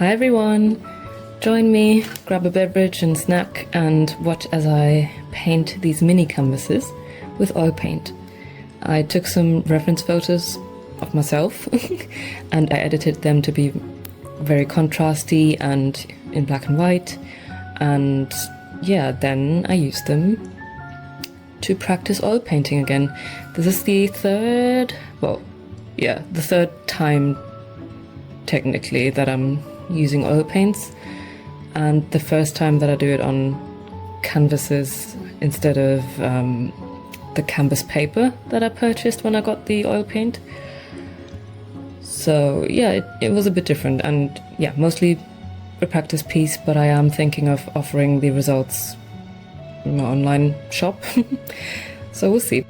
Hi everyone! Join me, grab a beverage and snack and watch as I paint these mini canvases with oil paint. I took some reference photos of myself and I edited them to be very contrasty and in black and white, and yeah, then I used them to practice oil painting again. This is the third time technically that I'm using oil paints, and the first time that I do it on canvases instead of the canvas paper that I purchased when I got the oil paint. So yeah, it was a bit different, and yeah, mostly a practice piece, but I am thinking of offering the results in my online shop. So we'll see.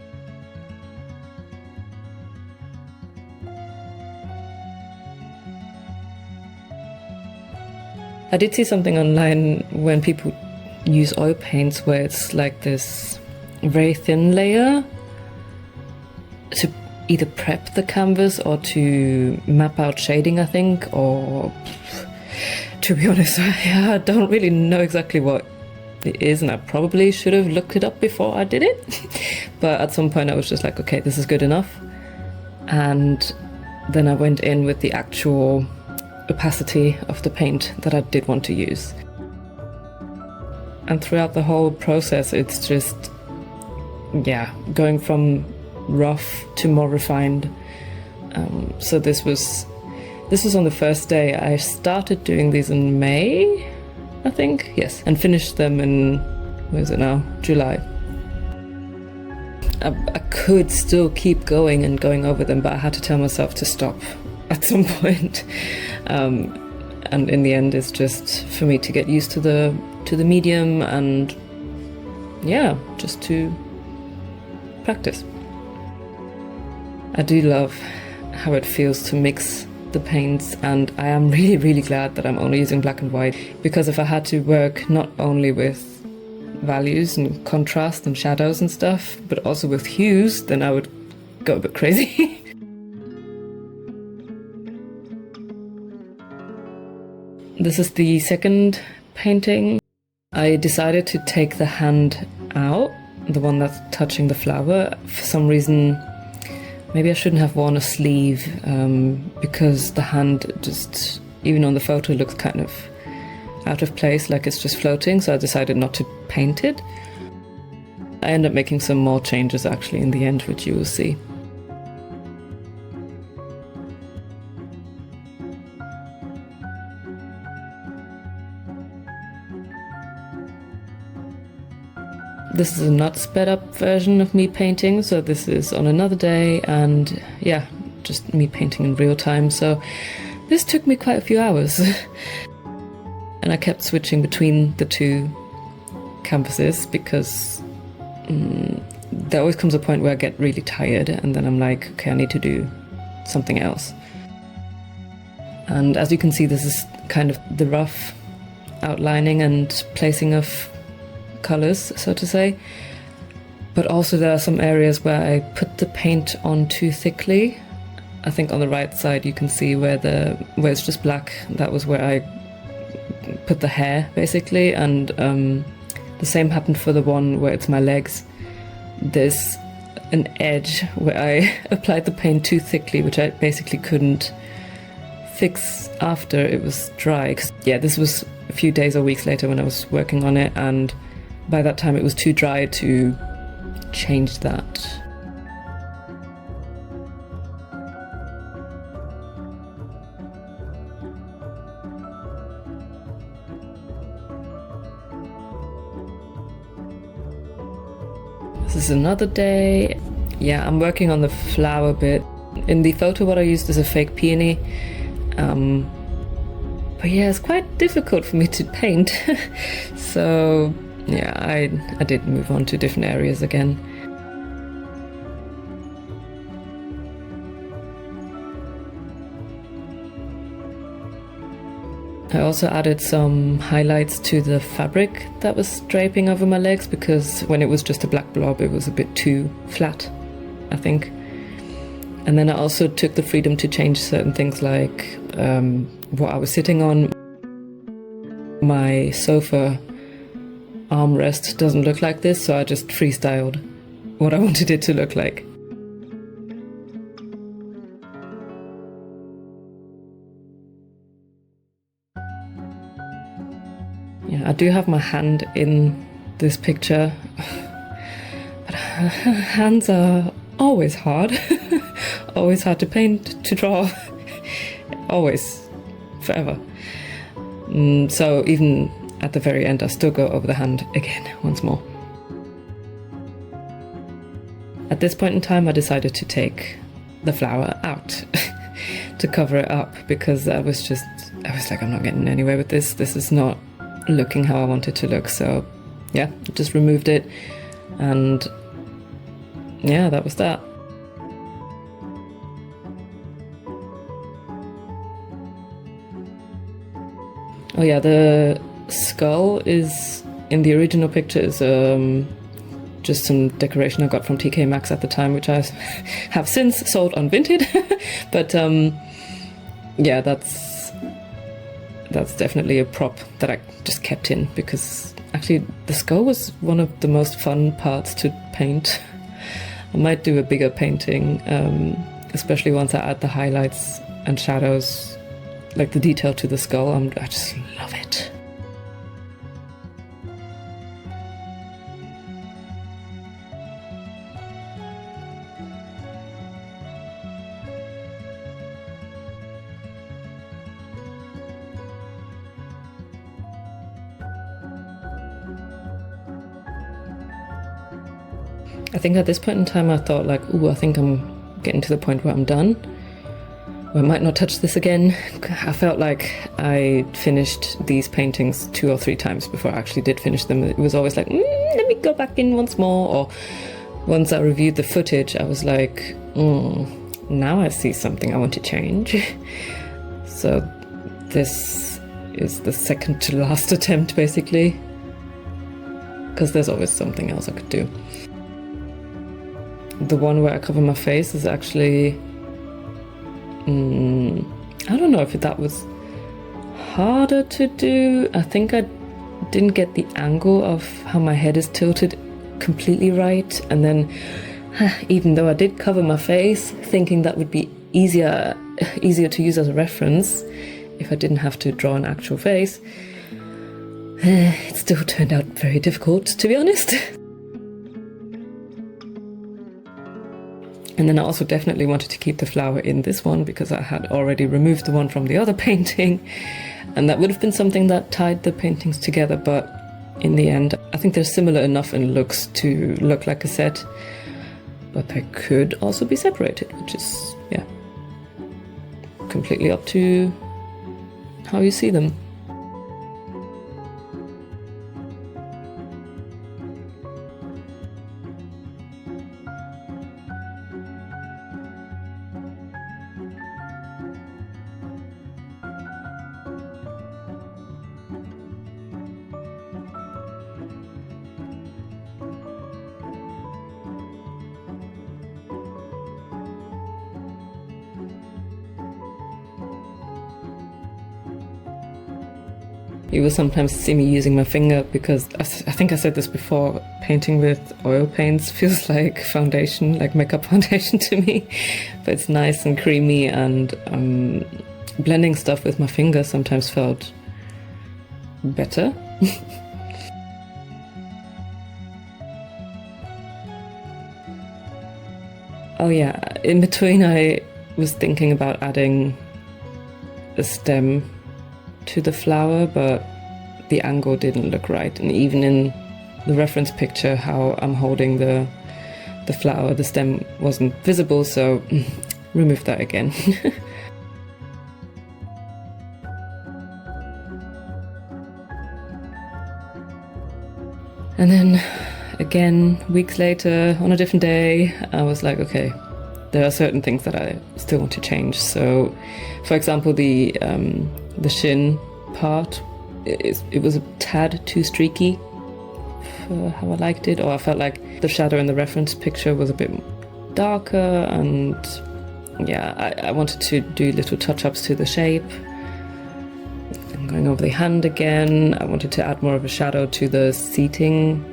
I did see something online when people use oil paints where it's like this very thin layer to either prep the canvas or to map out shading, I think, or to be honest, I don't really know exactly what it is, and I probably should have looked it up before I did it. But at some point I was just like, okay, this is good enough. And then I went in with the actual opacity of the paint that I did want to use. And throughout the whole process, it's just, yeah, going from rough to more refined. So this was on the first day. I started doing these in May, I think, yes, and finished them in, where is it now, July. I could still keep going and going over them, but I had to tell myself to stop at some point. And in the end, it's just for me to get used to the medium and yeah, just to practice. I do love how it feels to mix the paints, and I am really, really glad that I'm only using black and white, because if I had to work not only with values and contrast and shadows and stuff, but also with hues, then I would go a bit crazy. This is the second painting. I decided to take the hand out, the one that's touching the flower. For some reason, maybe I shouldn't have worn a sleeve, because the hand just, even on the photo, looks kind of out of place, like it's just floating, so I decided not to paint it. I end up making some more changes actually in the end, which you will see. This is a not sped up version of me painting, so this is on another day, and yeah, just me painting in real time. So this took me quite a few hours. And I kept switching between the two canvases because there always comes a point where I get really tired, and then I'm like, okay, I need to do something else. And as you can see, this is kind of the rough outlining and placing of colors, so to say. But also there are some areas where I put the paint on too thickly. I think on the right side you can see where it's just black. That was where I put the hair, basically, and the same happened for the one where it's my legs. There's an edge where I applied the paint too thickly, which I basically couldn't fix after it was dry. 'Cause, yeah, this was a few days or weeks later when I was working on it, and by that time it was too dry to change that. This is another day. Yeah, I'm working on the flower bit. In the photo what I used is a fake peony. But yeah, it's quite difficult for me to paint. So yeah, I did move on to different areas again. I also added some highlights to the fabric that was draping over my legs, because when it was just a black blob it was a bit too flat, I think. And then I also took the freedom to change certain things, like what I was sitting on. my sofa armrest doesn't look like this, so I just freestyled what I wanted it to look like. Yeah, I do have my hand in this picture, but hands are always hard. Always hard to paint, to draw. Always, forever. So even at the very end, I still go over the hand again, once more. At this point in time, I decided to take the flower out to cover it up, because I was like, I'm not getting anywhere with this. This is not looking how I want it to look. So yeah, just removed it, and yeah, that was that. Oh yeah, the skull is, in the original picture, is just some decoration I got from TK Maxx at the time, which I have since sold on Vinted. But yeah, that's definitely a prop that I just kept in, because actually the skull was one of the most fun parts to paint. I might do a bigger painting, especially once I add the highlights and shadows, like the detail to the skull. I just love it. I think at this point in time I thought like, ooh, I think I'm getting to the point where I'm done. I might not touch this again. I felt like I finished these paintings 2 or 3 times before I actually did finish them. It was always like, let me go back in once more. Or once I reviewed the footage, I was like, now I see something I want to change. So this is the second to last attempt, basically, because there's always something else I could do. The one where I cover my face is actually, I don't know if that was harder to do. I think I didn't get the angle of how my head is tilted completely right. And then even though I did cover my face, thinking that would be easier to use as a reference if I didn't have to draw an actual face, it still turned out very difficult, to be honest. And then I also definitely wanted to keep the flower in this one, because I had already removed the one from the other painting, and that would have been something that tied the paintings together. But in the end, I think they're similar enough in looks to look like a set, but they could also be separated, which is, yeah, completely up to how you see them. You will sometimes see me using my finger, because I think I said this before, painting with oil paints feels like foundation, like makeup foundation to me. But it's nice and creamy, and blending stuff with my finger sometimes felt better. Oh yeah, in between I was thinking about adding a stem to the flower, but the angle didn't look right, and even in the reference picture how I'm holding the flower, the stem wasn't visible, so remove that again. And then again, weeks later, on a different day, I was like, okay, there are certain things that I still want to change. So, for example, the shin part, it was a tad too streaky for how I liked it, or I felt like the shadow in the reference picture was a bit darker, and yeah, I wanted to do little touch-ups to the shape. I'm going over the hand again. I wanted to add more of a shadow to the seating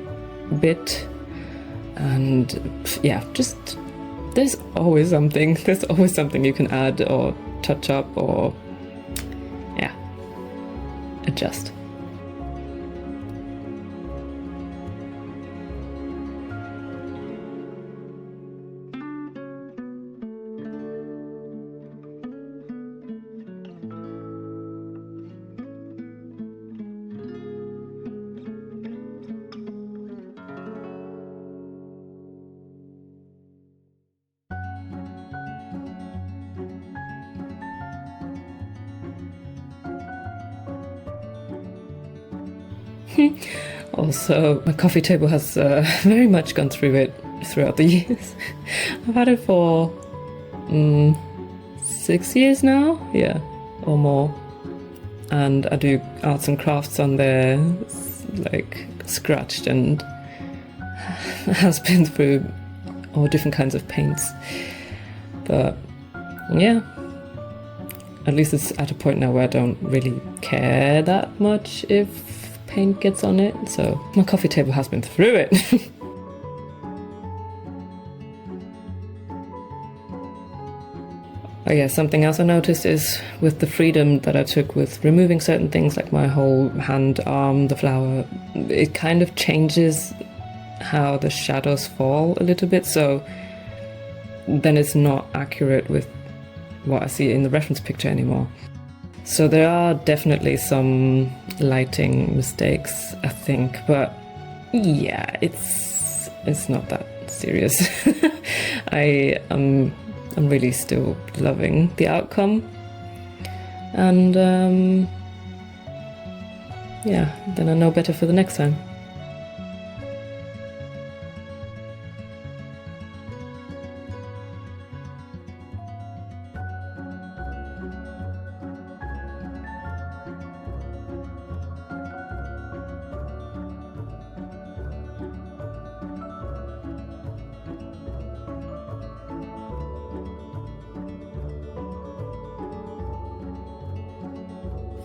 bit. And yeah, just there's always something. There's always something you can add or touch up or, yeah, adjust. Also, my coffee table has very much gone through it throughout the years. I've had it for 6 years now, yeah, or more. And I do arts and crafts on there. It's like scratched and has been through all different kinds of paints. But yeah, at least it's at a point now where I don't really care that much if paint gets on it, so my coffee table has been through it. Oh yeah, something else I noticed is with the freedom that I took with removing certain things like my whole hand, arm, the flower, it kind of changes how the shadows fall a little bit, so then it's not accurate with what I see in the reference picture anymore. So there are definitely some lighting mistakes, I think, but yeah, it's not that serious. I'm really still loving the outcome, and yeah, then I know better for the next time.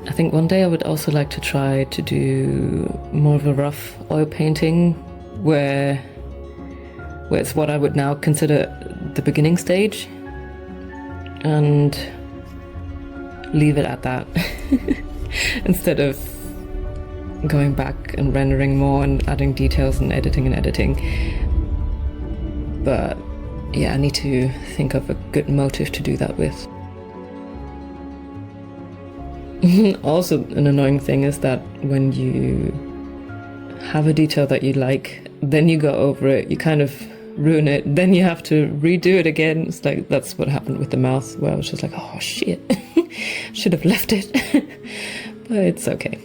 I think one day I would also like to try to do more of a rough oil painting where it's what I would now consider the beginning stage, and leave it at that instead of going back and rendering more and adding details and editing. But yeah, I need to think of a good motive to do that with. Also, an annoying thing is that when you have a detail that you like, then you go over it, you kind of ruin it, then you have to redo it again. It's like, that's what happened with the mouth, where I was just like, oh shit, should have left it. But it's okay.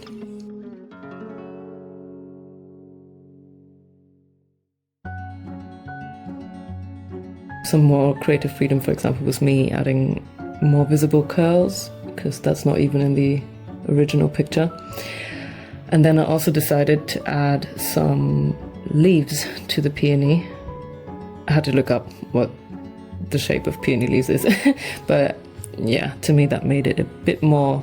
Some more creative freedom, for example, was me adding more visible curls, because that's not even in the original picture. And then I also decided to add some leaves to the peony. I had to look up what the shape of peony leaves is. But yeah, to me that made it a bit more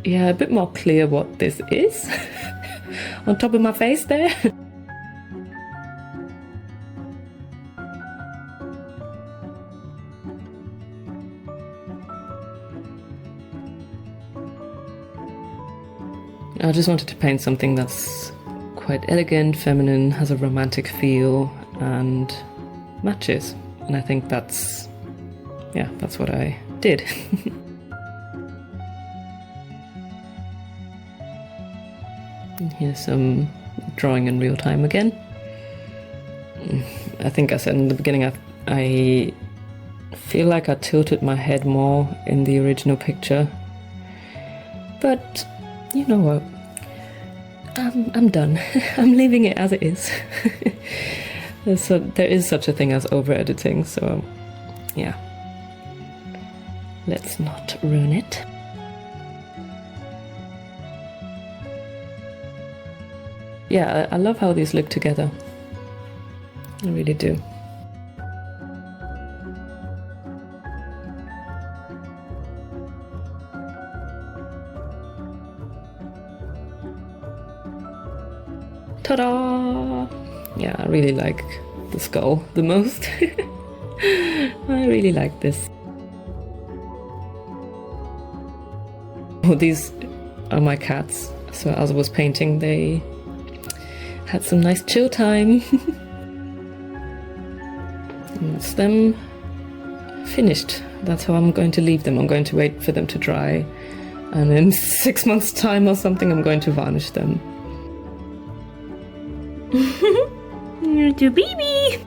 clear what this is on top of my face there. I just wanted to paint something that's quite elegant, feminine, has a romantic feel, and matches. And I think that's what I did. And here's some drawing in real time again. I think I said in the beginning, I feel like I tilted my head more in the original picture. But you know what? I'm done. I'm leaving it as it is. So there is such a thing as over-editing, so yeah. Let's not ruin it. Yeah, I love how these look together. I really do. Ta-da! Yeah, I really like the skull the most. I really like this. Oh, these are my cats. So as I was painting, they had some nice chill time. And that's them finished. That's how I'm going to leave them. I'm going to wait for them to dry. And in 6 months' time or something, I'm going to varnish them. You're a baby!